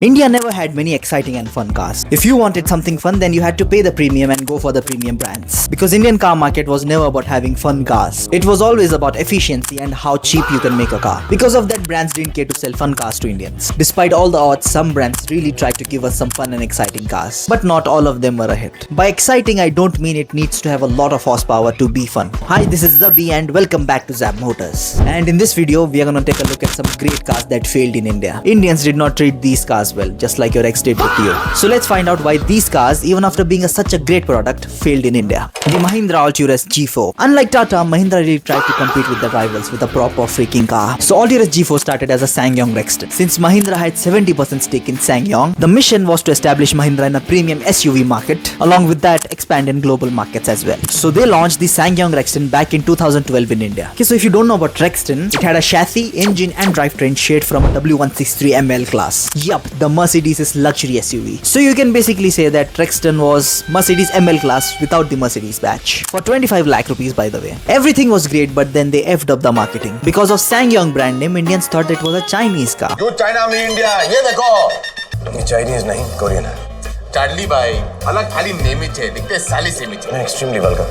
India never had many exciting and fun cars. If you wanted something fun, then you had to pay the premium and go for the premium brands. Because Indian car market was never about having fun cars. It was always about efficiency and how cheap you can make a car. Because of that, brands didn't care to sell fun cars to Indians. Despite all the odds, some brands really tried to give us some fun and exciting cars. But not all of them were a hit. By exciting, I don't mean it needs to have a lot of horsepower to be fun. Hi, this is Zabi and welcome back to Zab Motors. And in this video, we are gonna take a look at some great cars that failed in India. Indians did not treat these cars well, just like your ex did with you. So let's find out why these cars, even after being such a great product, failed in India. The Mahindra Alturas G4. Unlike Tata, Mahindra really tried to compete with the rivals with a proper freaking car. So Alturas G4 started as a SsangYong Rexton. Since Mahindra had 70% stake in SsangYong, the mission was to establish Mahindra in a premium SUV market, along with that expand in global markets as well. So they launched the SsangYong Rexton back in 2012 in India. Okay, so if you don't know about Rexton, it had a chassis, engine and drivetrain shade from a W163 ML class. Yup, the Mercedes' luxury SUV. So you can basically say that Rexton was Mercedes ML class without the Mercedes badge. For 25 lakh rupees, by the way. Everything was great, but then they effed up the marketing. Because of SsangYong brand name, Indians thought it was a Chinese car. You China, me India. ये देखो. ये Chinese नहीं, Korean है. Charlie भाई, अलग खाली name ही है, दिखते साली same ही है. Extremely vulgar.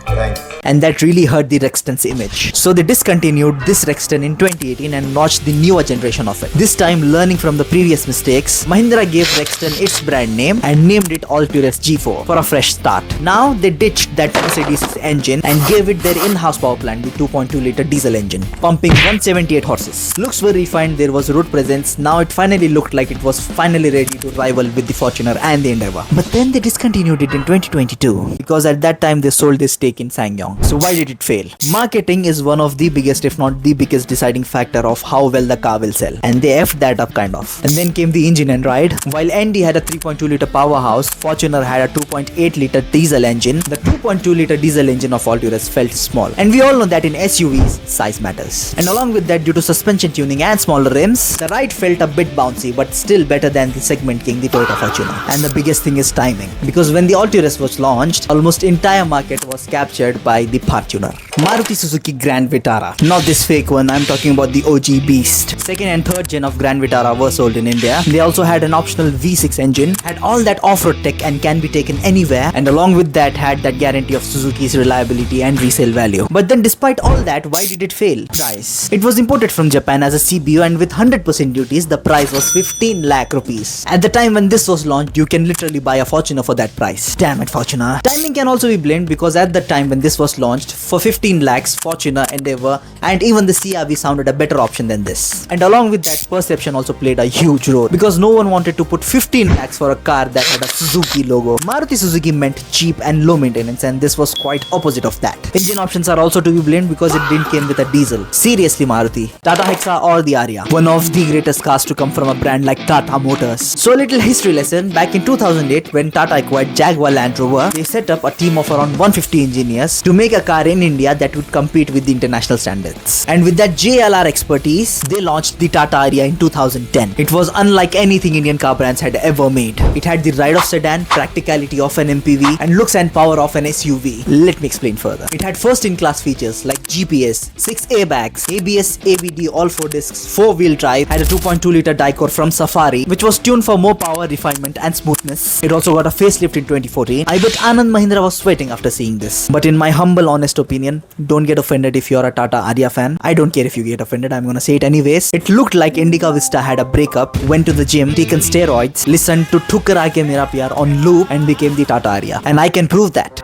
Thanks. And that really hurt the Rexton's image. So they discontinued this Rexton in 2018 and launched the newer generation of it. This time, learning from the previous mistakes, Mahindra gave Rexton its brand name and named it Alturas G4 for a fresh start. Now they ditched that Mercedes engine and gave it their in-house power plant with 2.2-liter diesel engine, pumping 178 horses. Looks were refined, there was road presence. Now it finally looked like it was finally ready to rival with the Fortuner and the Endeavour. But then they discontinued it in 2022 because at that time they sold their stake in SsangYong. So why did it fail? Marketing is one of the biggest, if not the biggest, deciding factor of how well the car will sell. And they effed that up kind of. And then came the engine and ride. While ND had a 3.2-liter powerhouse, Fortuner had a 2.8-liter diesel engine. The 2.2-liter diesel engine of Alturas felt small. And we all know that in SUVs, size matters. And along with that, due to suspension tuning and smaller rims, the ride felt a bit bouncy, but still better than the segment king, the Toyota Fortuner. And the biggest thing is timing. Because when the Alturas was launched, almost entire market was captured by the Fortuner. Maruti Suzuki Grand Vitara. Not this fake one, I'm talking about the OG beast. Second and third gen of Grand Vitara were sold in India. They also had an optional V6 engine, had all that off-road tech and can be taken anywhere, and along with that had that guarantee of Suzuki's reliability and resale value. But then despite all that, why did it fail? Price. It was imported from Japan as a CBU and with 100% duties, the price was 15 lakh rupees. At the time when this was launched, you can literally buy a Fortuner for that price. Damn it, Fortuner. Timing can also be blamed because at the time when this was launched, for 15 lakhs, Fortuner, Endeavour and even the CRV sounded a better option than this. And along with that, perception also played a huge role because no one wanted to put 15 lakhs for a car that had a Suzuki logo. Maruti Suzuki meant cheap and low maintenance, and this was quite opposite of that. Engine options are also to be blamed because it didn't came with a diesel. Seriously, Maruti. Tata Hexa or the Aria. One of the greatest cars to come from a brand like Tata Motors. So a little history lesson. Back in 2008, when Tata acquired Jaguar Land Rover, they set up a team of around 150 engineers to make a car in India that would compete with the international standards. And with that JLR expertise, they launched the Tata Aria in 2010. It was unlike anything Indian car brands had ever made. It had the ride of sedan, practicality of an MPV, and looks and power of an SUV. Let me explain further. It had first-in-class features like GPS, 6 airbags, ABS, ABD, all 4 discs, 4-wheel drive, had a 2.2-liter Dicor from Safari, which was tuned for more power, refinement, and smoothness. It also got a facelift in 2014. I bet Anand Mahindra was sweating after seeing this. But in my humble, honest opinion, don't get offended if you're a Tata Aria fan. I don't care if you get offended, I'm gonna say it anyways. It looked like Indica Vista had a breakup, went to the gym, taken steroids, listened to Thukra Ke Mera Pyar on loop and became the Tata Aria. And I can prove that.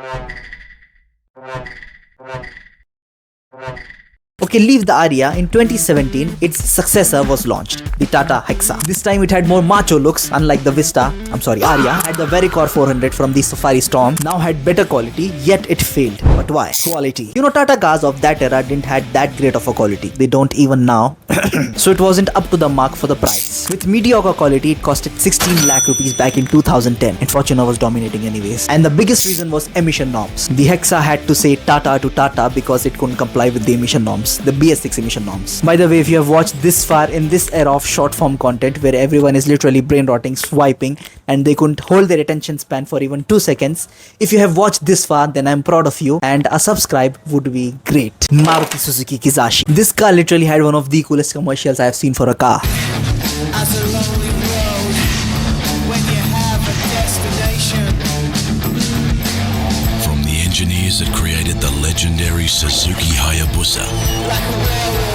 Okay, leave the Aria. In 2017, its successor was launched, the Tata Hexa. This time it had more macho looks, unlike the Aria had the Vericore 400 from the Safari Storm, now had better quality, yet it failed. But why? Quality. You know, Tata cars of that era didn't had that great of a quality. They don't even now. So it wasn't up to the mark for the price. With mediocre quality, it costed 16 lakh rupees back in 2010, and Fortuner was dominating anyways. And the biggest reason was emission norms. The Hexa had to say Tata to Tata because it couldn't comply with the emission norms, the BS6 emission norms. By the way, if you have watched this far in this era of short form content where everyone is literally brain rotting, swiping, and they couldn't hold their attention span for even 2 seconds, if you have watched this far, then I'm proud of you, and a subscribe would be great. Maruti Suzuki Kizashi. This car literally had one of the coolest commercials I have seen for a car. the legendary Suzuki Hayabusa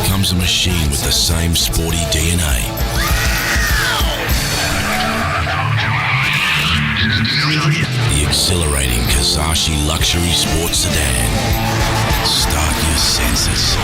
comes a machine with the same sporty DNA. The exhilarating Kizashi luxury sports sedan. Start your senses.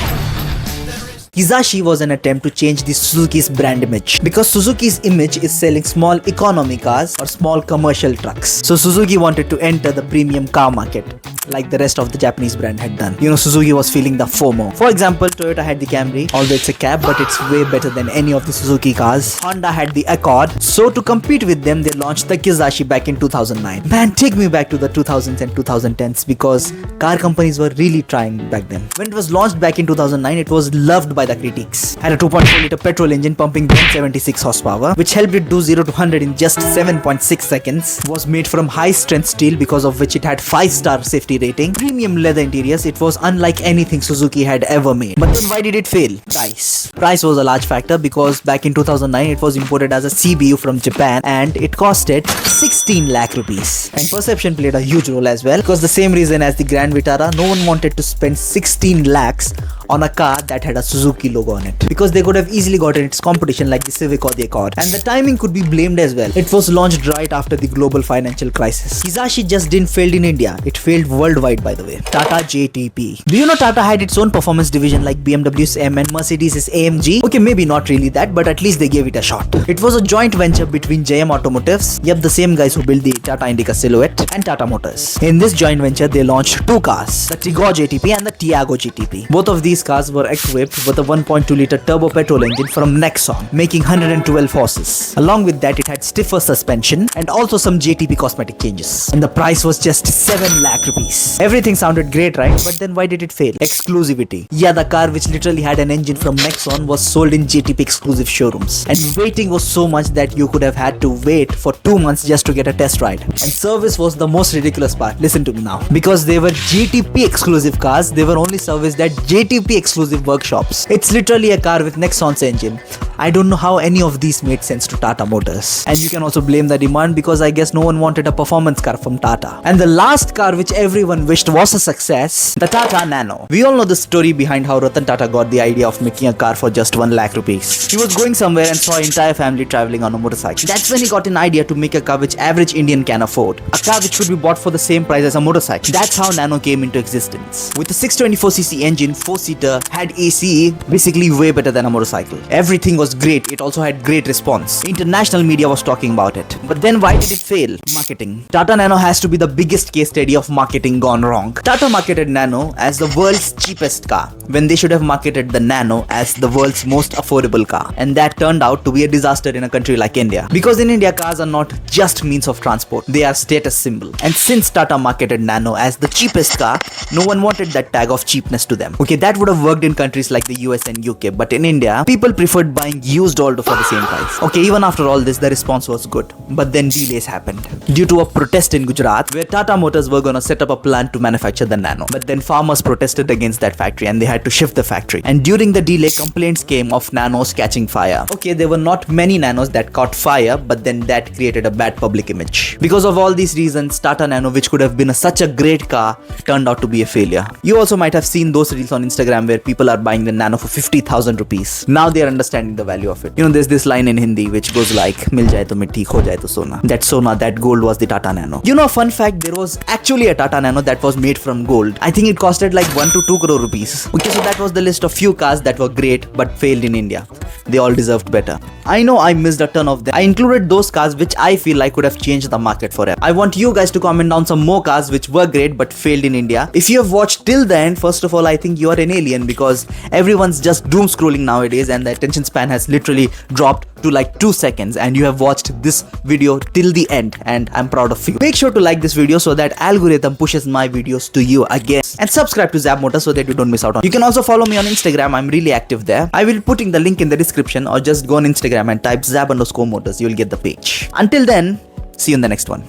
Kizashi was an attempt to change the Suzuki's brand image because Suzuki's image is selling small economy cars or small commercial trucks. So Suzuki wanted to enter the premium car market like the rest of the Japanese brand had done. You know, Suzuki was feeling the FOMO. For example, Toyota had the Camry, although it's a cab, but it's way better than any of the Suzuki cars. Honda had the Accord. So to compete with them, they launched the Kizashi back in 2009. Man, take me back to the 2000s and 2010s because car companies were really trying back then. When it was launched back in 2009, it was loved by the critics. Had a 2.4 liter petrol engine pumping 176 horsepower, which helped it do 0 to 100 in just 7.6 seconds. Was made from high strength steel, because of which it had 5-star safety rating. Premium leather interiors. It was unlike anything Suzuki had ever made. But then why did it fail? Price was a large factor because back in 2009 it was imported as a CBU from Japan and it costed 16 lakh rupees. And perception played a huge role as well, because the same reason as the Grand Vitara, no one wanted to spend 16 lakhs on a car that had a Suzuki logo on it, because they could have easily gotten its competition like the Civic or the Accord. And the timing could be blamed as well. It was launched right after the global financial crisis. Kizashi just didn't fail in India, it failed worldwide, by the way. Tata JTP. Do you know Tata had its own performance division like BMW's M and Mercedes's AMG? Okay, maybe not really that, but at least they gave it a shot. It was a joint venture between JM Automotives, the same guys who built the Tata Indica Silhouette, and Tata Motors. In this joint venture, they launched 2 cars, the Tigor JTP and the Tiago JTP. Both of these cars were equipped with a 1.2 liter turbo petrol engine from Nexon, making 112 horses. Along with that, it had stiffer suspension and also some JTP cosmetic changes. And the price was just 7 lakh rupees. Everything sounded great, right? But then why did it fail? Exclusivity. Yeah, the car which literally had an engine from Nexon was sold in JTP exclusive showrooms. And waiting was so much that you could have had to wait for 2 months just to get a test ride. And service was the most ridiculous part. Listen to me now. Because they were JTP exclusive cars, they were only serviced at JTP exclusive workshops. It's literally a car with Nexon's engine. I don't know how any of these made sense to Tata Motors. And you can also blame the demand because I guess no one wanted a performance car from Tata. And the last car which everyone wished was a success, the Tata Nano. We all know the story behind how Ratan Tata got the idea of making a car for just 1 lakh rupees. He was going somewhere and saw an entire family traveling on a motorcycle. That's when he got an idea to make a car which average Indian can afford. A car which could be bought for the same price as a motorcycle. That's how Nano came into existence. With a 624cc engine, 4-seater, had AC, basically way better than a motorcycle. Everything was great. It also had great response. International media was talking about it. But then why did it fail? Marketing. Tata Nano has to be the biggest case study of marketing gone wrong. Tata marketed Nano as the world's cheapest car, when they should have marketed the Nano as the world's most affordable car. And that turned out to be a disaster in a country like India. Because in India, cars are not just means of transport. They are status symbol. And since Tata marketed Nano as the cheapest car, no one wanted that tag of cheapness to them. Okay, that would have worked in countries like the US and UK, but in India, people preferred buying used Alto for the same price. Okay, even after all this, the response was good. But then delays happened. Due to a protest in Gujarat, where Tata Motors were gonna set up a plant to manufacture the Nano. But then farmers protested against that factory and they had to shift the factory. And during the delay, complaints came of Nanos catching fire. Okay, there were not many Nanos that caught fire, but then that created a bad public image. Because of all these reasons, Tata Nano, which could have been such a great car, turned out to be a failure. You also might have seen those reels on Instagram where people are buying the Nano for 50,000 rupees. Now they are understanding the value of it. You know, there's this line in Hindi which goes like, Mil jaye to mitti, kho jaye to sona. That sona, that gold was the Tata Nano. You know, fun fact, there was actually a Tata Nano that was made from gold. I think it costed like 1 to 2 crore rupees. Okay, so that was the list of few cars that were great but failed in India. They all deserved better. I know I missed a ton of them. I included those cars which I feel like could have changed the market forever. I want you guys to comment down some more cars which were great but failed in India. If you have watched till the end, first of all, I think you are an alien because everyone's just doom scrolling nowadays and the attention span has literally dropped to like 2 seconds, and you have watched this video till the end, and I'm proud of you. Make sure to like this video so that algorithm pushes my videos to you again, and subscribe to Zab Motor so that you don't miss out on. You can also follow me on Instagram. I'm really active there. I will putting the link in the description, or just go on Instagram and type Zab_Motors. You'll get the page. Until then, see you in the next one.